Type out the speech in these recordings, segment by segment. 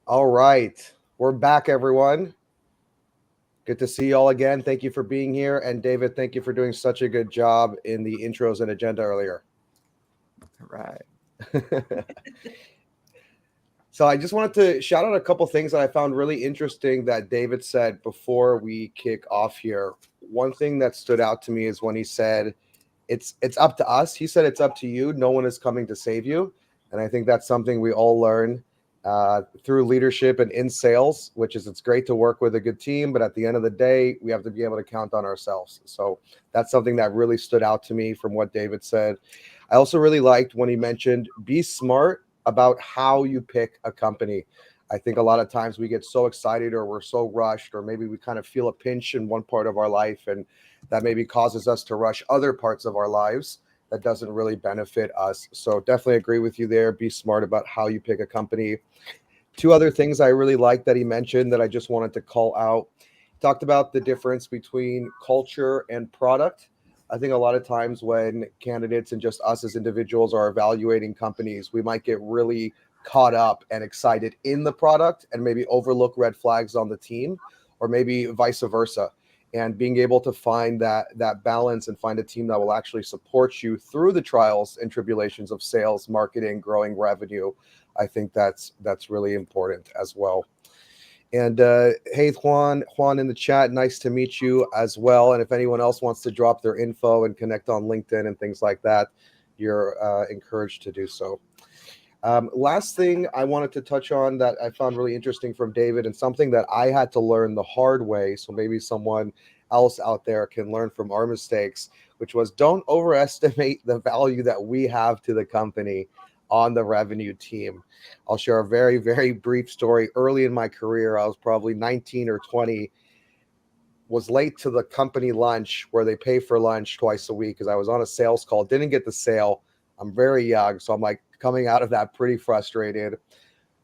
All right. We're back, everyone. Good to see you all again. Thank you for being here. And David, thank you for doing such a good job in the intros and agenda earlier. Right. So I just wanted to shout out a couple things that I found really interesting that David said before we kick off here. One thing that stood out to me is when he said, it's up to us. He said it's up to you. No one is coming to save you. And I think that's something we all learn through leadership and in sales, which is it's great to work with a good team, but at the end of the day, we have to be able to count on ourselves. So that's something that really stood out to me from what David said. I also really liked when he mentioned be smart about how you pick a company. I think a lot of times we get so excited or we're so rushed, or maybe we kind of feel a pinch in one part of our life, and that maybe causes us to rush other parts of our lives that doesn't really benefit us. So definitely agree with you there. Be smart about how you pick a company. Two other things I really like that he mentioned that I just wanted to call out. He talked about the difference between culture and product. I think a lot of times when candidates and just us as individuals are evaluating companies, we might get really caught up and excited in the product and maybe overlook red flags on the team, or maybe vice versa. And being able to find that balance and find a team that will actually support you through the trials and tribulations of sales, marketing, growing revenue, I think that's really important as well. And hey, Juan in the chat, nice to meet you as well. And if anyone else wants to drop their info and connect on LinkedIn and things like that, you're encouraged to do so. Last thing I wanted to touch on that I found really interesting from David, and something that I had to learn the hard way, so maybe someone else out there can learn from our mistakes, which was don't overestimate the value that we have to the company on the revenue team. I'll share a very, very brief story. Early in my career, I was probably 19 or 20, was late to the company lunch where they pay for lunch twice a week because I was on a sales call, didn't get the sale. I'm very young, so I'm like coming out of that pretty frustrated.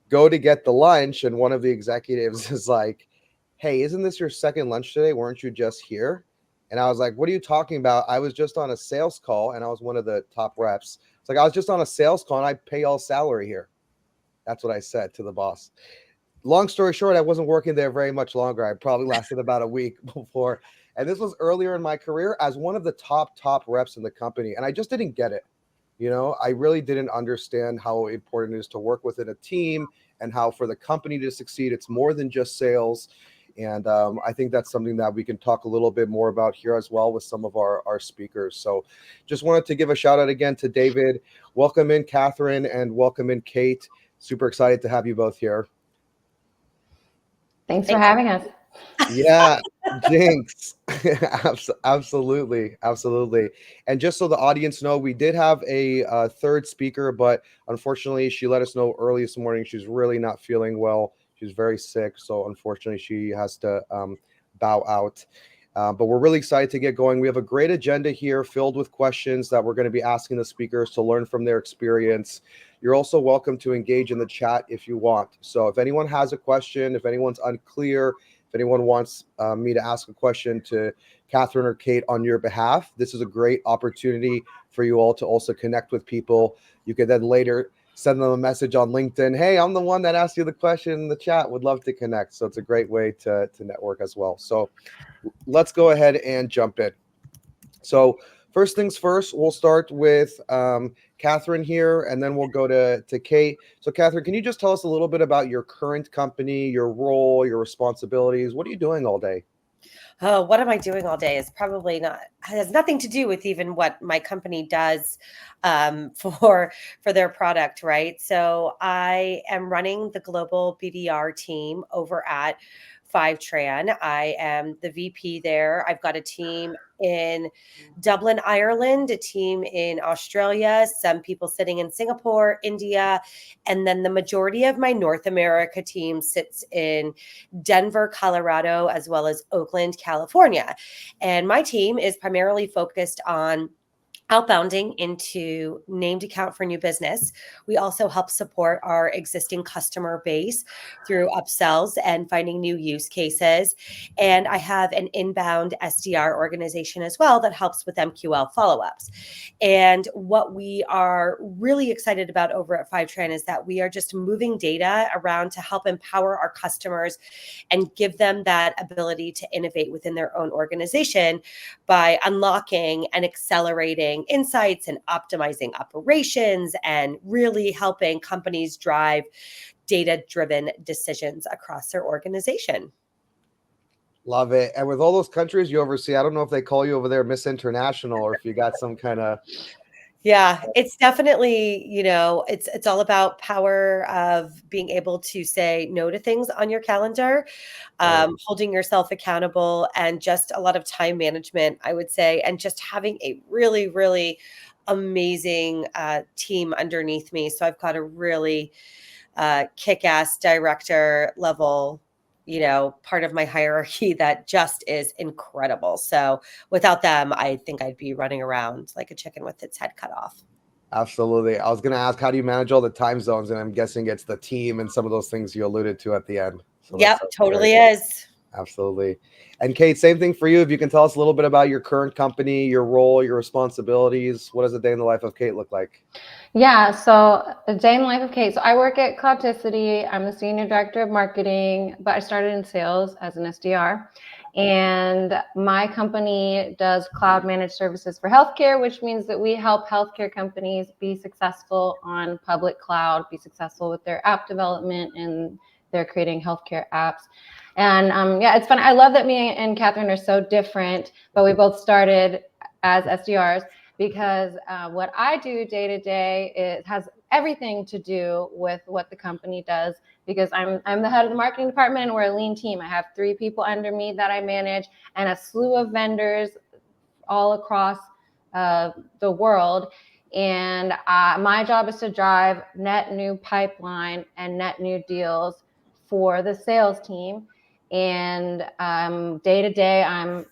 Go to get the lunch, and one of the executives is like, "Hey, isn't this your second lunch today? Weren't you just here?" And I was like, "What are you talking about? I was just on a sales call," and I was one of the top reps. It's like, "I was just on a sales call and I pay all salary here." That's what I said to the boss. Long story short, I wasn't working there very much longer. I probably lasted about a week before. And this was earlier in my career as one of the top reps in the company. And I just didn't get it. I really didn't understand how important it is to work within a team and how for the company to succeed, it's more than just sales. And I think that's something that we can talk a little bit more about here as well with some of our speakers. So just wanted to give a shout out again to David. Welcome in, Katherine, and welcome in, Kate. Super excited to have you both here. Thanks for having us. Yeah, Jinx. Absolutely. And just so the audience know, we did have a third speaker, but unfortunately, she let us know early this morning she's really not feeling well. She's very sick, so unfortunately, she has to bow out. But we're really excited to get going. We have a great agenda here filled with questions that we're going to be asking the speakers to learn from their experience. You're also welcome to engage in the chat if you want. So if anyone has a question, if anyone's unclear, if anyone wants me to ask a question to Katherine or Kate on your behalf, this is a great opportunity for you all to also connect with people. You could then later send them a message on LinkedIn. Hey, I'm the one that asked you the question in the chat. Would love to connect. So it's a great way to network as well. So let's go ahead and jump in. So first things first, we'll start with Katherine here, and then we'll go to Kate. So Katherine, can you just tell us a little bit about your current company, your role, your responsibilities? What are you doing all day? Oh, what am I doing all day is probably not, has nothing to do with even what my company does for their product, right? So I am running the global BDR team over at Fivetran. I am the VP there. I've got a team in Dublin, Ireland, a team in Australia, some people sitting in Singapore, India, and then the majority of my North America team sits in Denver, Colorado, as well as Oakland, California. And my team is primarily focused on outbounding into named account for new business. We also help support our existing customer base through upsells and finding new use cases. And I have an inbound SDR organization as well that helps with MQL follow-ups. And what we are really excited about over at Fivetran is that we are just moving data around to help empower our customers and give them that ability to innovate within their own organization by unlocking and accelerating insights and optimizing operations and really helping companies drive data-driven decisions across their organization. Love it. And with all those countries you oversee, I don't know if they call you over there Miss International or if you got some kind of. Yeah, it's definitely, it's all about power of being able to say no to things on your calendar, holding yourself accountable, and just a lot of time management, I would say, and just having a really, really amazing team underneath me. So I've got a really kick-ass director level, part of my hierarchy that just is incredible. So without them, I think I'd be running around like a chicken with its head cut off. Absolutely. I was going to ask, how do you manage all the time zones? And I'm guessing it's the team and some of those things you alluded to at the end. So yep, totally is. Absolutely. And Kate, same thing for you. If you can tell us a little bit about your current company, your role, your responsibilities. What does a day in the life of Kate look like? Yeah, so a day in the life of Kate. So I work at Cloudticity. I'm the senior director of marketing, but I started in sales as an SDR. And my company does cloud managed services for healthcare, which means that we help healthcare companies be successful on public cloud, be successful with their app development, and they're creating healthcare apps. And yeah, it's fun. I love that me and Katherine are so different, but we both started as SDRs. Because what I do day to day has everything to do with what the company does. Because I'm the head of the marketing department, and we're a lean team. I have 3 people under me that I manage, and a slew of vendors all across the world. And my job is to drive net new pipeline and net new deals for the sales team. And day to day, I'm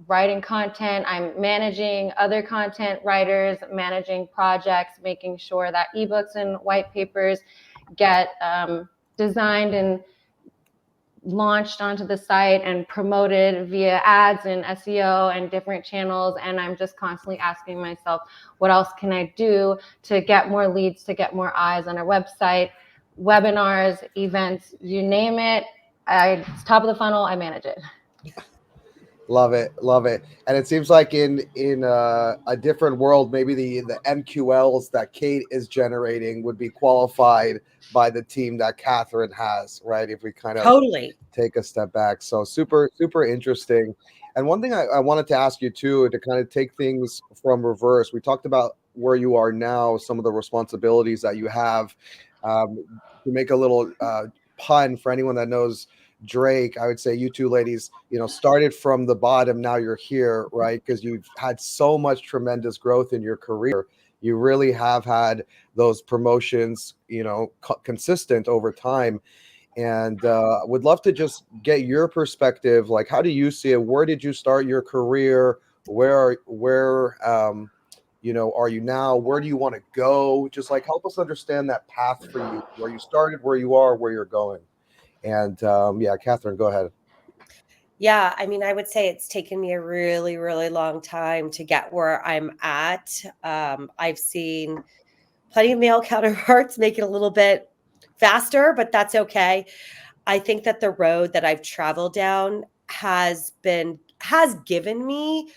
writing content, I'm managing other content writers, managing projects, making sure that ebooks and white papers get designed and launched onto the site and promoted via ads and SEO and different channels. And I'm just constantly asking myself, what else can I do to get more leads, to get more eyes on our website, webinars, events, you name it. It's top of the funnel, I manage it. Love it. Love it. And it seems like in a different world, maybe the MQLs that Kate is generating would be qualified by the team that Katherine has, right? If we kind of totally take a step back. So super, super interesting. And one thing I wanted to ask you too, to kind of take things from reverse, we talked about where you are now, some of the responsibilities that you have. To make a little pun for anyone that knows Drake, I would say you two ladies, started from the bottom. Now you're here, right? Because you've had so much tremendous growth in your career. You really have had those promotions, consistent over time. And would love to just get your perspective. Like, how do you see it? Where did you start your career? Where are you now? Where do you want to go? Just like help us understand that path for you, where you started, where you are, where you're going. And yeah, Katherine, go ahead. Yeah, I mean, I would say it's taken me a really, really long time to get where I'm at. I've seen plenty of male counterparts make it a little bit faster, but that's okay. I think that the road that I've traveled down has given me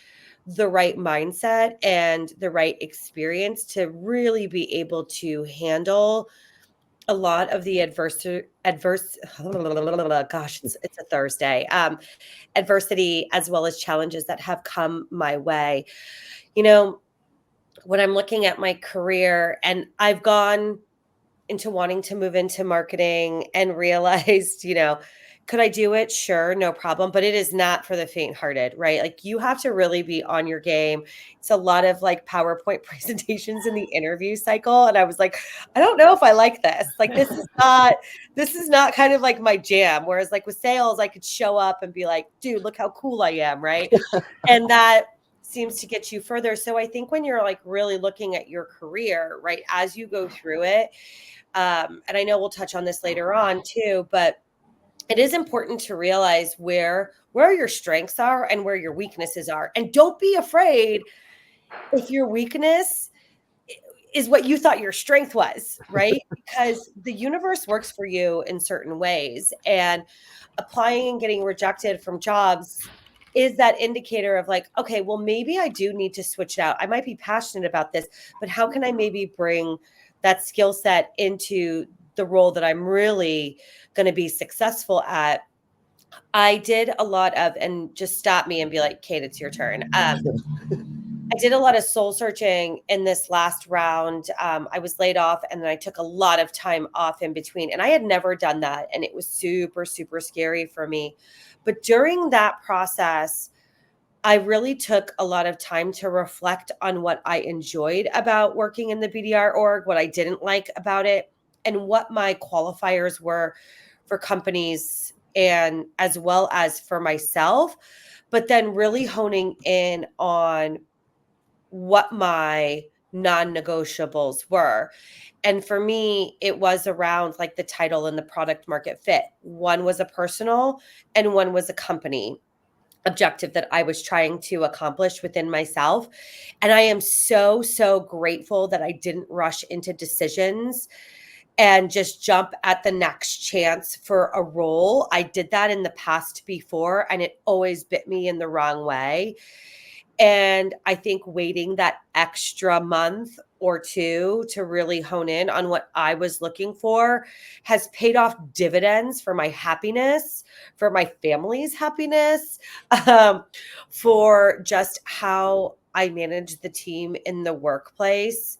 the right mindset and the right experience to really be able to handle a lot of the adverse gosh, it's a Thursday. Adversity as well as challenges that have come my way. When I'm looking at my career, and I've gone into wanting to move into marketing and realized, could I do it? Sure, no problem. But it is not for the faint-hearted, right? Like you have to really be on your game. It's a lot of like PowerPoint presentations in the interview cycle. And I was like, I don't know if I like this. Like this is not kind of like my jam. Whereas like with sales, I could show up and be like, dude, look how cool I am, right? And that seems to get you further. So I think when you're like really looking at your career, right, as you go through it, and I know we'll touch on this later on too, but it is important to realize where your strengths are and where your weaknesses are. And don't be afraid if your weakness is what you thought your strength was, right? Because the universe works for you in certain ways, and applying and getting rejected from jobs is that indicator of like, okay, well, maybe I do need to switch it out. I might be passionate about this, but how can I maybe bring that skill set into the role that I'm really going to be successful at? I did a lot of, and just stop me and be like, Kate, it's your turn. I did a lot of soul searching in this last round. I was laid off, and then I took a lot of time off in between. And I had never done that. And it was super, super scary for me. But during that process, I really took a lot of time to reflect on what I enjoyed about working in the BDR org, what I didn't like about it, and what my qualifiers were for companies and as well as for myself. But then really honing in on what my non-negotiables were. And for me, it was around like the title and the product market fit. One was a personal and one was a company objective that I was trying to accomplish within myself. And I am so, so grateful that I didn't rush into decisions and just jump at the next chance for a role. I did that in the past before, and it always bit me in the wrong way. And I think waiting that extra month or two to really hone in on what I was looking for has paid off dividends for my happiness, for my family's happiness, for just how I manage the team in the workplace.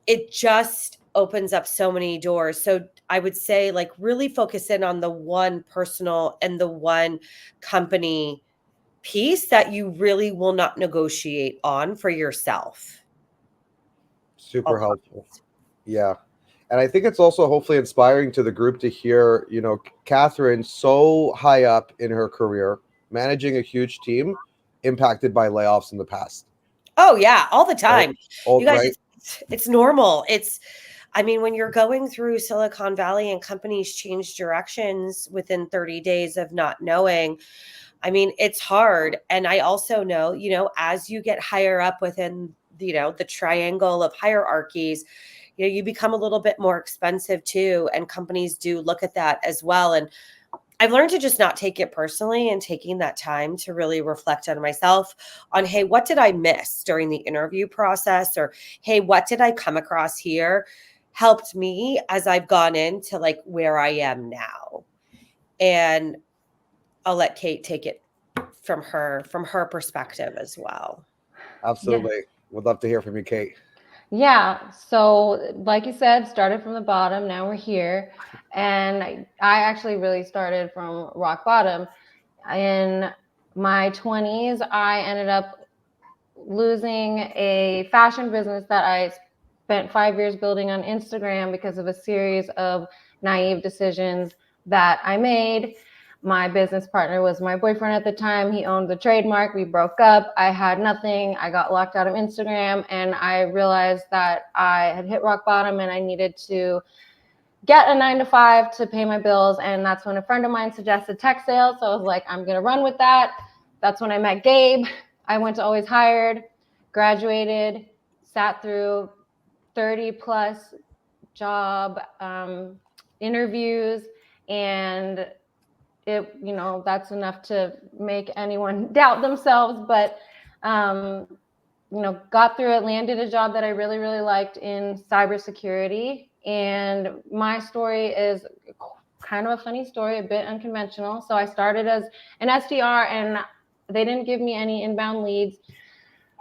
It just opens up so many doors. So I would say like really focus in on the one personal and the one company piece that you really will not negotiate on for yourself. Super helpful. Yeah. And I think it's also hopefully inspiring to the group to hear, Katherine so high up in her career, managing a huge team, impacted by layoffs in the past. Oh yeah, all the time. Right? You guys, Right? it's normal. I mean, when you're going through Silicon Valley and companies change directions within 30 days of not knowing, I mean, it's hard. And I also know, as you get higher up within, the triangle of hierarchies, you become a little bit more expensive too. And companies do look at that as well. And I've learned to just not take it personally and taking that time to really reflect on myself on, hey, what did I miss during the interview process? Or, hey, what did I come across here? Helped me as I've gone into like where I am now. And I'll let Kate take it from her perspective as well. Absolutely. Yeah. Would love to hear from you, Kate. Yeah. So like you said, started from the bottom. Now we're here. And I actually really started from rock bottom. In my 20s, I ended up losing a fashion business that I spent 5 years building on Instagram because of a series of naive decisions that I made. My business partner was my boyfriend at the time. He owned the trademark. We broke up. I had nothing. I got locked out of Instagram, and I realized that I had hit rock bottom and I needed to get a 9-to-5 to pay my bills. And that's when a friend of mine suggested tech sales. So I was like, I'm going to run with that. That's when I met Gabe. I went to Always Hired, graduated, sat through 30 plus job interviews, and it, that's enough to make anyone doubt themselves. But, got through it, landed a job that I really, really liked in cybersecurity. And my story is kind of a funny story, a bit unconventional. So I started as an SDR, and they didn't give me any inbound leads.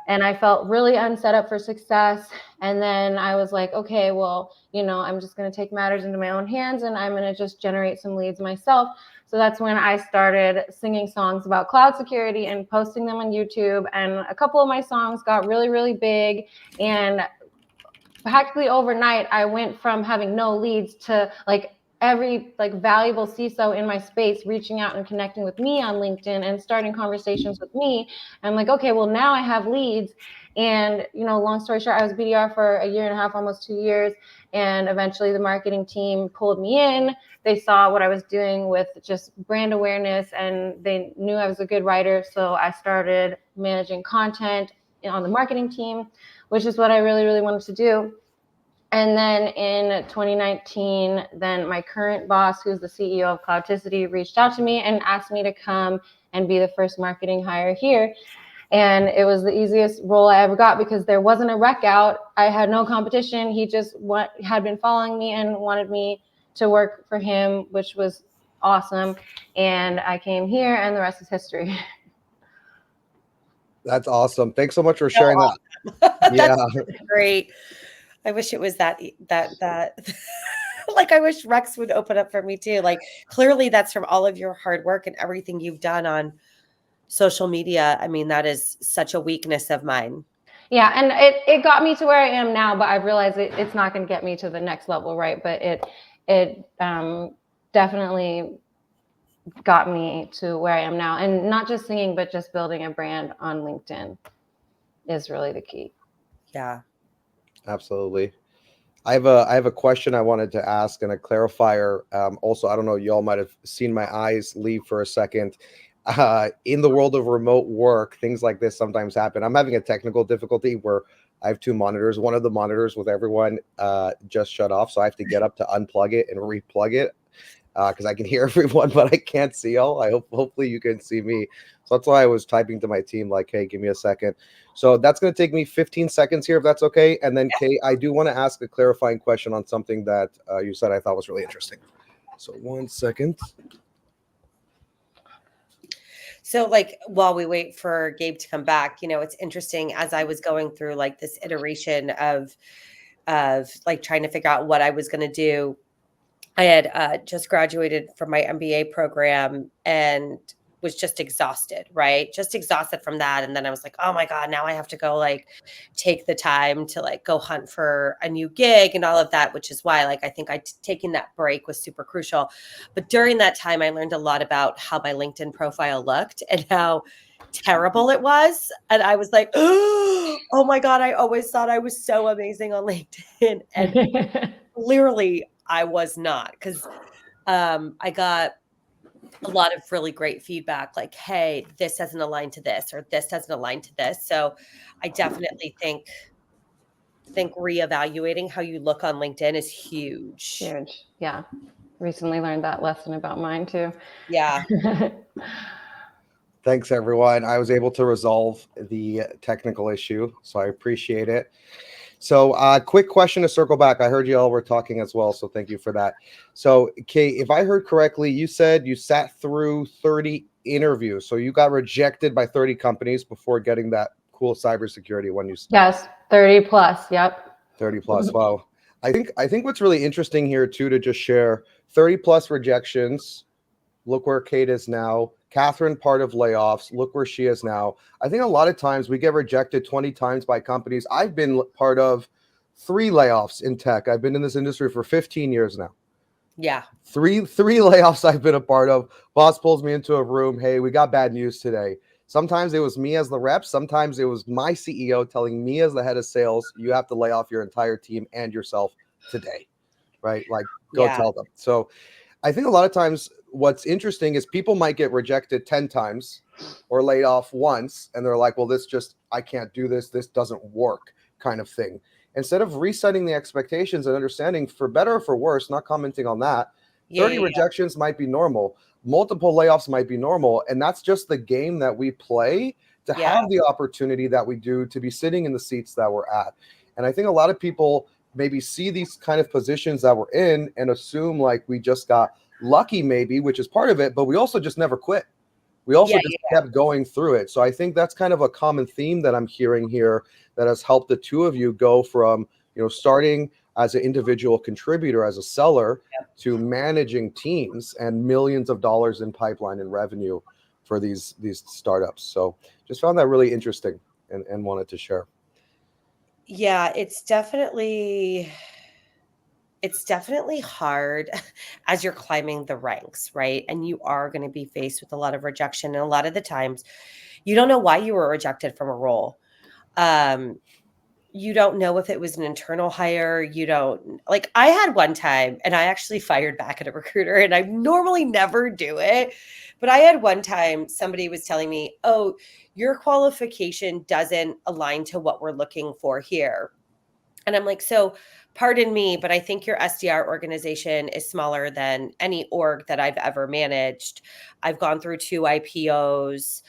And I felt really unset up for success. And then I was like, okay, well, I'm just going to take matters into my own hands, and I'm going to just generate some leads myself. So that's when I started singing songs about cloud security and posting them on YouTube. And a couple of my songs got really, really big. And practically overnight, I went from having no leads to like every like valuable CISO in my space reaching out and connecting with me on LinkedIn and starting conversations with me. I'm like, okay, well now I have leads. And, you know, long story short, I was BDR for a year and a half, almost 2 years. And eventually the marketing team pulled me in. They saw what I was doing with just brand awareness and they knew I was a good writer. So I started managing content on the marketing team, which is what I really, really wanted to do. And then in 2019, then my current boss, who's the CEO of Cloudticity, reached out to me and asked me to come and be the first marketing hire here. And it was the easiest role I ever got because there wasn't a rec out. I had no competition. He just had been following me and wanted me to work for him, which was awesome. And I came here and the rest is history. That's awesome. Thanks so much for sharing that. Yeah. That's great. I wish it was that like I wish Rex would open up for me too. Like clearly that's from all of your hard work and everything you've done on social media. I mean, that is such a weakness of mine. Yeah, and it got me to where I am now, but I've realized it's not going to get me to the next level, right? But it definitely got me to where I am now, and not just singing, but just building a brand on LinkedIn is really the key. Yeah, Absolutely. I have a question I wanted to ask and a clarifier. Also, I don't know, y'all might have seen my eyes leave for a second. In the world of remote work, things like this sometimes happen. I'm having a technical difficulty where I have two monitors. One of the monitors with everyone just shut off, so I have to get up to unplug it and replug it because I can hear everyone, but I can't see y'all. Hopefully you can see me. So that's why I was typing to my team like, hey, give me a second. So that's going to take me 15 seconds here, if that's okay. And then, Kate, I do want to ask a clarifying question on something that you said I thought was really interesting. So 1 second. so like while we wait for Gabe to come back, you know, it's interesting as I was going through like this iteration of like trying to figure out what I was going to do. I had just graduated from my MBA program and was just exhausted, right? Just exhausted from that. And then I was like, oh my God, now I have to go like take the time to like go hunt for a new gig and all of that, which is why like I think taking that break was super crucial. But during that time, I learned a lot about how my LinkedIn profile looked and how terrible it was. And I was like, oh my God, I always thought I was so amazing on LinkedIn. And clearly I was not, because I got a lot of really great feedback like, hey, this doesn't align to this or this doesn't align to this. So I definitely think reevaluating how you look on LinkedIn is huge. Huge. Yeah. Recently learned that lesson about mine too. Yeah. Thanks, everyone. I was able to resolve the technical issue, so I appreciate it. So quick question to circle back. I heard you all were talking as well, so thank you for that. So, Kate, if I heard correctly, you said you sat through 30 interviews. So you got rejected by 30 companies before getting that cool cybersecurity one you said. Yes, 30 plus. Yep. 30 plus. Wow. I think what's really interesting here too to just share 30 plus rejections. Look where Kate is now. Katherine, part of layoffs. Look where she is now. I think a lot of times we get rejected 20 times by companies. I've been part of 3 layoffs in tech. I've been in this industry for 15 years now. Yeah. Three layoffs I've been a part of. Boss pulls me into a room. Hey, we got bad news today. Sometimes it was me as the rep. Sometimes it was my CEO telling me as the head of sales, you have to lay off your entire team and yourself today, right? Like, go tell them. So I think a lot of times what's interesting is people might get rejected 10 times or laid off once. And they're like, well, I can't do this. This doesn't work kind of thing. Instead of resetting the expectations and understanding for better or for worse, not commenting on that, 30 rejections might be normal. Multiple layoffs might be normal. And that's just the game that we play to have the opportunity that we do to be sitting in the seats that we're at. And I think a lot of people maybe see these kind of positions that we're in and assume like we just got lucky maybe, which is part of it, but we also just never quit. We also just kept going through it. So I think that's kind of a common theme that I'm hearing here that has helped the two of you go from, starting as an individual contributor, as a seller, to managing teams and millions of dollars in pipeline and revenue for these startups. So just found that really interesting and wanted to share. Yeah, it's definitely it's definitely hard as you're climbing the ranks, right? And you are going to be faced with a lot of rejection. And a lot of the times you don't know why you were rejected from a role. You don't know if it was an internal hire. You don't like, I had one time and I actually fired back at a recruiter, and I normally never do it. But I had one time somebody was telling me, oh, your qualification doesn't align to what we're looking for here. And I'm like, so pardon me, but I think your SDR organization is smaller than any org that I've ever managed. I've gone through 2 IPOs.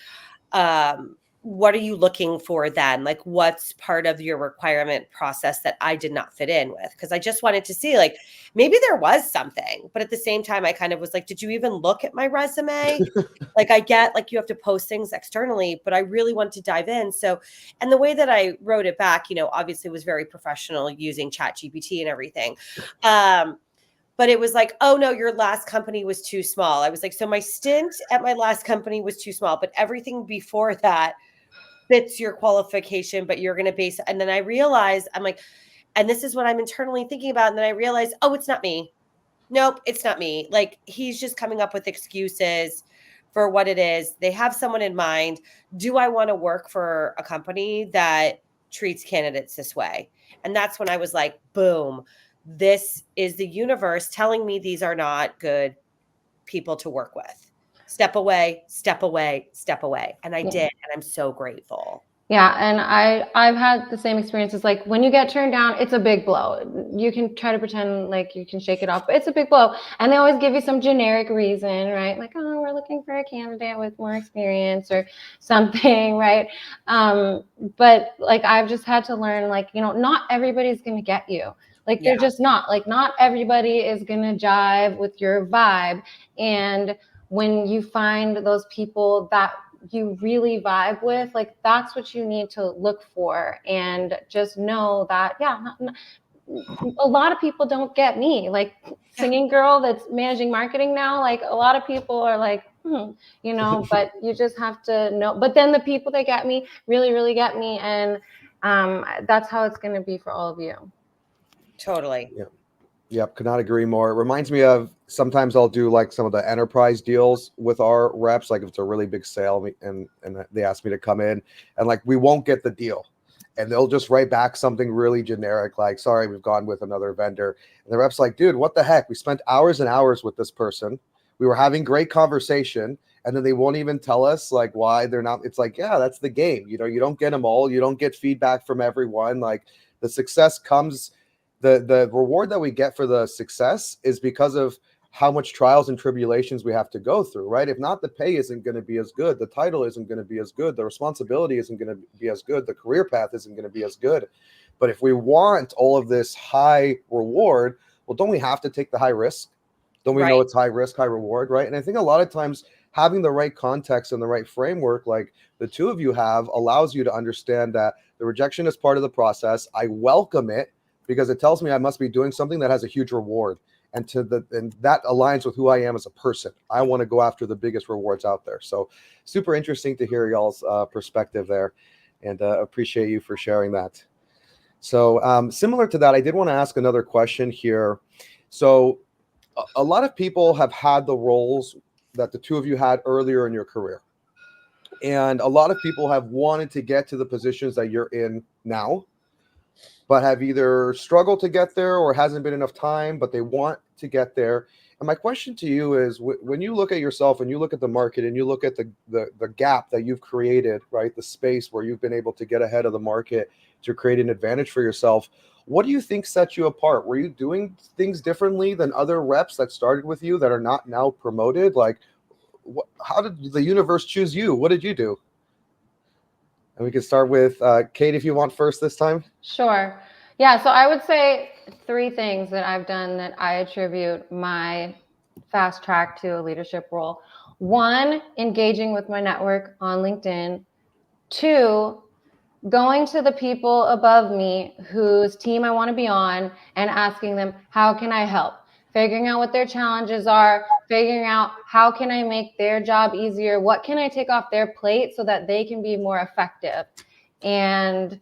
What are you looking for then? Like, what's part of your requirement process that I did not fit in with? Because I just wanted to see, like, maybe there was something. But at the same time, I kind of was like, did you even look at my resume? Like, I get like you have to post things externally, but I really want to dive in. So, and the way that I wrote it back, obviously was very professional using Chat GPT and everything. But it was like, oh no, your last company was too small. I was like, so my stint at my last company was too small, but everything before that fits your qualification, but you're going to base. And then I realized, I'm like, and this is what I'm internally thinking about. And then I realized, oh, it's not me. Nope, it's not me. Like, he's just coming up with excuses for what it is. They have someone in mind. Do I want to work for a company that treats candidates this way? And that's when I was like, boom, this is the universe telling me these are not good people to work with. Step away, step away, step away. And I did. And I'm so grateful. Yeah, and I've had the same experiences. Like, when you get turned down, it's a big blow. You can try to pretend like you can shake it off, but it's a big blow. And they always give you some generic reason, right? Like, oh, we're looking for a candidate with more experience or something, right? But like, I've just had to learn, like, not everybody's gonna get you. Like, they're just not. Like, not everybody is gonna jive with your vibe. And when you find those people that you really vibe with, like, that's what you need to look for. And just know that, a lot of people don't get me. Like, singing girl that's managing marketing now, like, a lot of people are like, but you just have to know. But then the people that get me really, really get me. And that's how it's going to be for all of you. Totally. Yeah. Yep, could not agree more. It reminds me of, sometimes I'll do like some of the enterprise deals with our reps, like if it's a really big sale and they ask me to come in, and like we won't get the deal. And they'll just write back something really generic, like, sorry, we've gone with another vendor. And the rep's like, dude, what the heck? We spent hours and hours with this person. We were having great conversation. And then they won't even tell us like why they're not. It's like, yeah, that's the game. You don't get them all. You don't get feedback from everyone. Like, the success comes, the reward that we get for the success is because of how much trials and tribulations we have to go through, right? If not, the pay isn't going to be as good. The title isn't going to be as good. The responsibility isn't going to be as good. The career path isn't going to be as good. But if we want all of this high reward, well, don't we have to take the high risk? Don't we know it's high risk, high reward, right? And I think a lot of times having the right context and the right framework, like the two of you have, allows you to understand that the rejection is part of the process. I welcome it because it tells me I must be doing something that has a huge reward. And that aligns with who I am as a person. I want to go after the biggest rewards out there. So super interesting to hear y'all's perspective there, and appreciate you for sharing that. So similar to that, I did want to ask another question here. So a lot of people have had the roles that the two of you had earlier in your career. And a lot of people have wanted to get to the positions that you're in now, but have either struggled to get there or hasn't been enough time, but they want to get there. And my question to you is, when you look at yourself and you look at the market and you look at the gap that you've created, right, the space where you've been able to get ahead of the market to create an advantage for yourself, what do you think sets you apart? Were you doing things differently than other reps that started with you that are not now promoted? Like, how did the universe choose you? What did you do? And we can start with Kate, if you want first this time. Sure. Yeah, so I would say 3 things that I've done that I attribute my fast track to a leadership role. 1, engaging with my network on LinkedIn. 2, going to the people above me whose team I want to be on and asking them, how can I help? Figuring out what their challenges are, figuring out how can I make their job easier? What can I take off their plate so that they can be more effective? And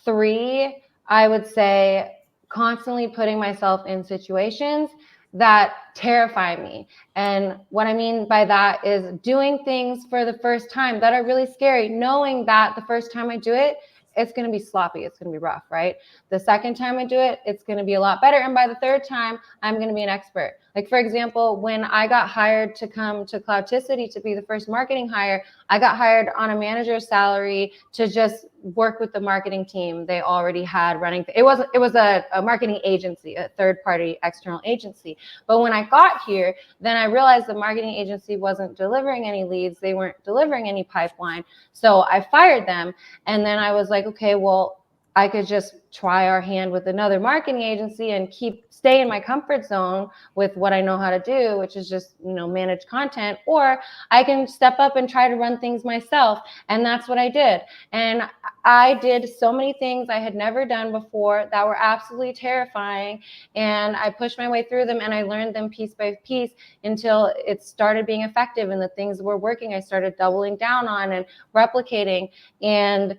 3, I would say constantly putting myself in situations that terrify me. And what I mean by that is doing things for the first time that are really scary, knowing that the first time I do it, it's going to be sloppy. It's going to be rough, right? The second time I do it, it's going to be a lot better. And by the third time, I'm going to be an expert. Like, for example, when I got hired to come to Cloudticity to be the first marketing hire, I got hired on a manager's salary to just work with the marketing team they already had running. It was a marketing agency, a third-party external agency. But when I got here, then I realized the marketing agency wasn't delivering any leads. They weren't delivering any pipeline. So I fired them. And then I was like, okay, well, I could just try our hand with another marketing agency and stay in my comfort zone with what I know how to do, which is just, manage content, or I can step up and try to run things myself. And that's what I did. And I did so many things I had never done before that were absolutely terrifying. And I pushed my way through them and I learned them piece by piece until it started being effective and the things were working. I started doubling down on and replicating. And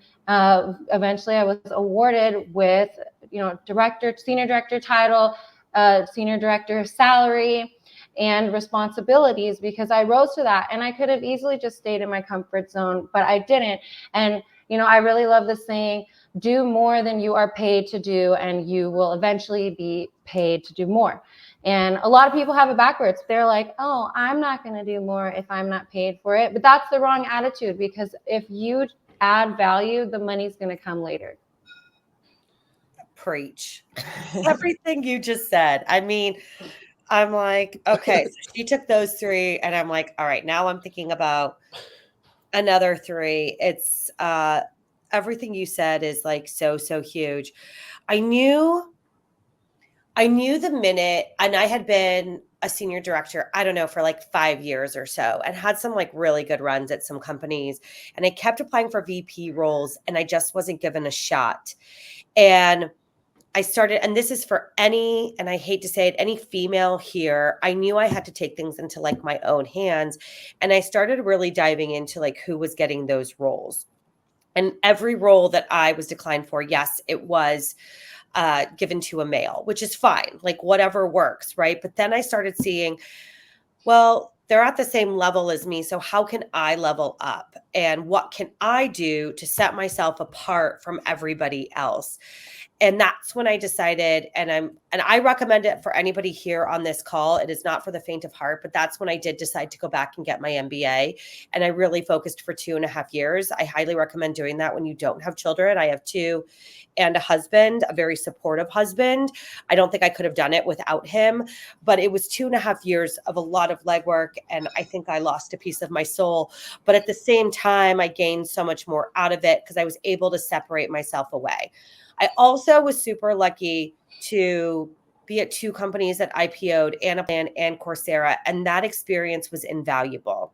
eventually I was awarded with, senior director title, senior director salary, and responsibilities because I rose to that. And I could have easily just stayed in my comfort zone, but I didn't. And, I really love this saying, do more than you are paid to do, and you will eventually be paid to do more. And a lot of people have it backwards. They're like, oh, I'm not going to do more if I'm not paid for it. But that's the wrong attitude, because if you add value, the money's going to come later. Preach. Everything you just said. I mean, I'm like, okay, so she took those three and I'm like, all right, now I'm thinking about another three. It's everything you said is like so huge. I knew the minute, and I had been a senior director, I don't know, for like 5 years or so, and had some like really good runs at some companies. And I kept applying for VP roles and I just wasn't given a shot. And I started, and this is for any, and I hate to say it, any female here, I knew I had to take things into like my own hands. And I started really diving into like who was getting those roles. And every role that I was declined for, yes, it was given to a male, which is fine, like whatever works, right? But then I started seeing, well, they're at the same level as me. So how can I level up? And what can I do to set myself apart from everybody else? And that's when I decided, and I recommend it for anybody here on this call. It is not for the faint of heart, but that's when I did decide to go back and get my MBA. And I really focused for 2.5 years. I highly recommend doing that when you don't have children. I have 2 and a husband, a very supportive husband. I don't think I could have done it without him, but it was 2.5 years of a lot of legwork. And I think I lost a piece of my soul. But at the same time, I gained so much more out of it because I was able to separate myself away. I also was super lucky to be at 2 companies that IPO'd, Anaplan and Coursera, and that experience was invaluable.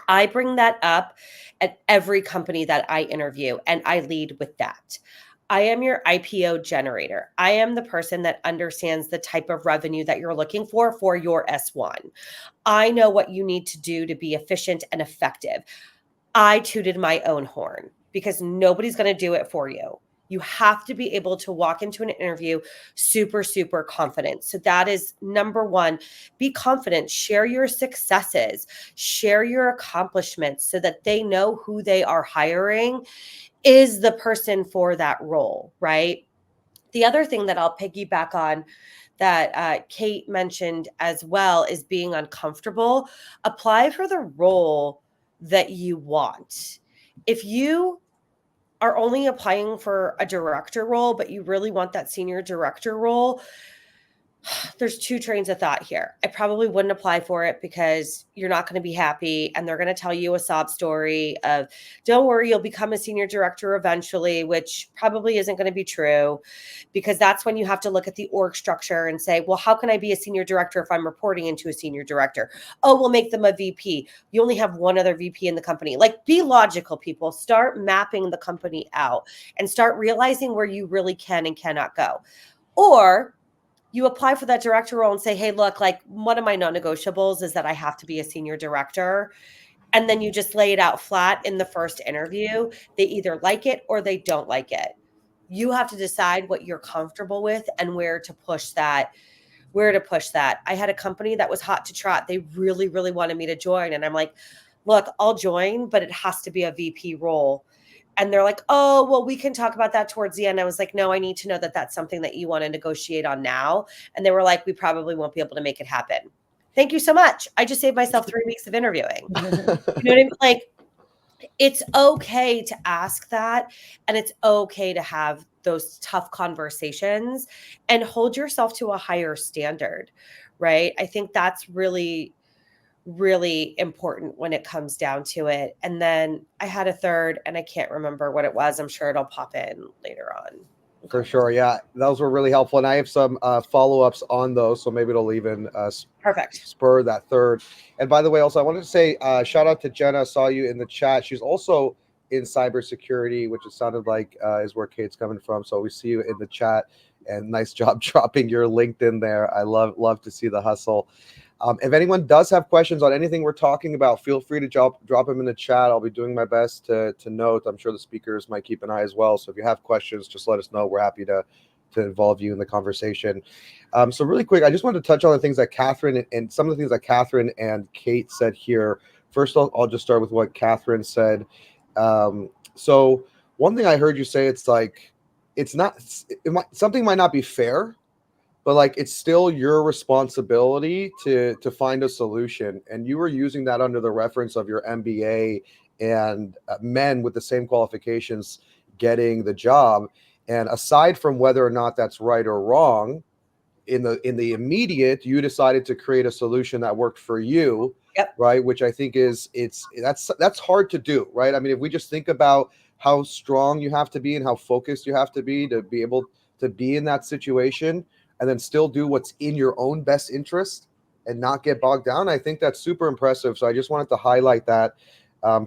I bring that up at every company that I interview, and I lead with that. I am your IPO generator. I am the person that understands the type of revenue that you're looking for your S1. I know what you need to do to be efficient and effective. I tooted my own horn because nobody's going to do it for you. You have to be able to walk into an interview super confident. So that is number one. Be confident. Share your successes. Share your accomplishments so that they know who they are hiring is the person for that role, right? The other thing that I'll piggyback on that Kate mentioned as well is being uncomfortable. Apply for the role that you want. If you are only applying for a director role, but you really want that senior director role, there's 2 trains of thought here. I probably wouldn't apply for it because you're not going to be happy. And they're going to tell you a sob story of, don't worry, you'll become a senior director eventually, which probably isn't going to be true, because that's when you have to look at the org structure and say, well, how can I be a senior director if I'm reporting into a senior director? Oh, we'll make them a VP. You only have one other VP in the company. Like, be logical, people. Start mapping the company out and start realizing where you really can and cannot go. Or you apply for that director role and say, hey, look, like, one of my non-negotiables is that I have to be a senior director. And then you just lay it out flat in the first interview. They either like it or they don't like it. You have to decide what you're comfortable with and where to push that. I had a company that was hot to trot. They really, really wanted me to join. And I'm like, look, I'll join, but it has to be a VP role. And they're like, oh, well, we can talk about that towards the end. I was like, no, I need to know that that's something that you want to negotiate on now. And they were like, we probably won't be able to make it happen. Thank you so much. I just saved myself 3 weeks of interviewing. You know what I mean? Like, it's okay to ask that, and it's okay to have those tough conversations and hold yourself to a higher standard, right? I think that's really, really important when it comes down to it. And then I had a third, and I can't remember what it was. I'm sure it'll pop in later on. For sure. Yeah, those were really helpful. And I have some follow-ups on those, so maybe it'll even Perfect. spur that third. And by the way, also, I wanted to say shout out to Jenna. Saw you in the chat. She's also in cybersecurity, which it sounded like is where Kate's coming from. So we see you in the chat, and nice job dropping your LinkedIn there. I love to see the hustle. If anyone does have questions on anything we're talking about, feel free to drop them in the chat. I'll be doing my best to note. I'm sure the speakers might keep an eye as well. So if you have questions, just let us know. We're happy to involve you in the conversation. So really quick, I just wanted to touch on the things that Katherine and some of the things that Katherine and Kate said here. First, I'll just start with what Katherine said. So one thing I heard you say, it's like, something might not be fair, but like it's still your responsibility to find a solution. And you were using that under the reference of your MBA and men with the same qualifications getting the job. And aside from whether or not that's right or wrong, in the immediate, you decided to create a solution that worked for you. Yep. Right, which I think that's hard to do, right? I mean, if we just think about how strong you have to be and how focused you have to be able to be in that situation, and then still do what's in your own best interest and not get bogged down. I think that's super impressive. So I just wanted to highlight that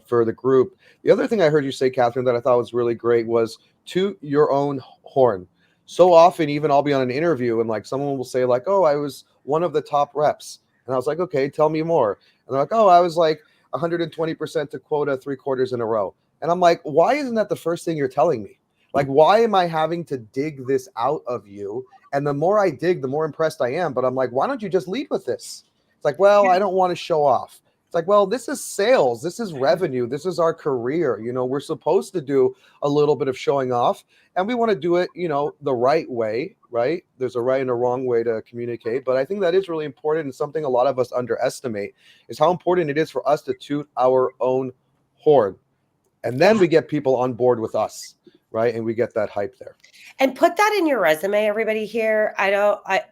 for the group. The other thing I heard you say, Katherine, that I thought was really great was toot your own horn. So often, even I'll be on an interview and like someone will say like, oh, I was one of the top reps. And I was like, okay, tell me more. And they're like, oh, I was like 120% to quota 3 quarters in a row. And I'm like, why isn't that the first thing you're telling me? Like, why am I having to dig this out of you? And the more I dig, the more impressed I am. But I'm like, why don't you just lead with this? It's like, well, I don't want to show off. It's like, well, this is sales. This is revenue. This is our career. You know, we're supposed to do a little bit of showing off, and we want to do it, you know, the right way, right? There's a right and a wrong way to communicate. But I think that is really important, and something a lot of us underestimate is how important it is for us to toot our own horn. And then we get people on board with us, right? And we get that hype there. And put that in your resume, everybody here.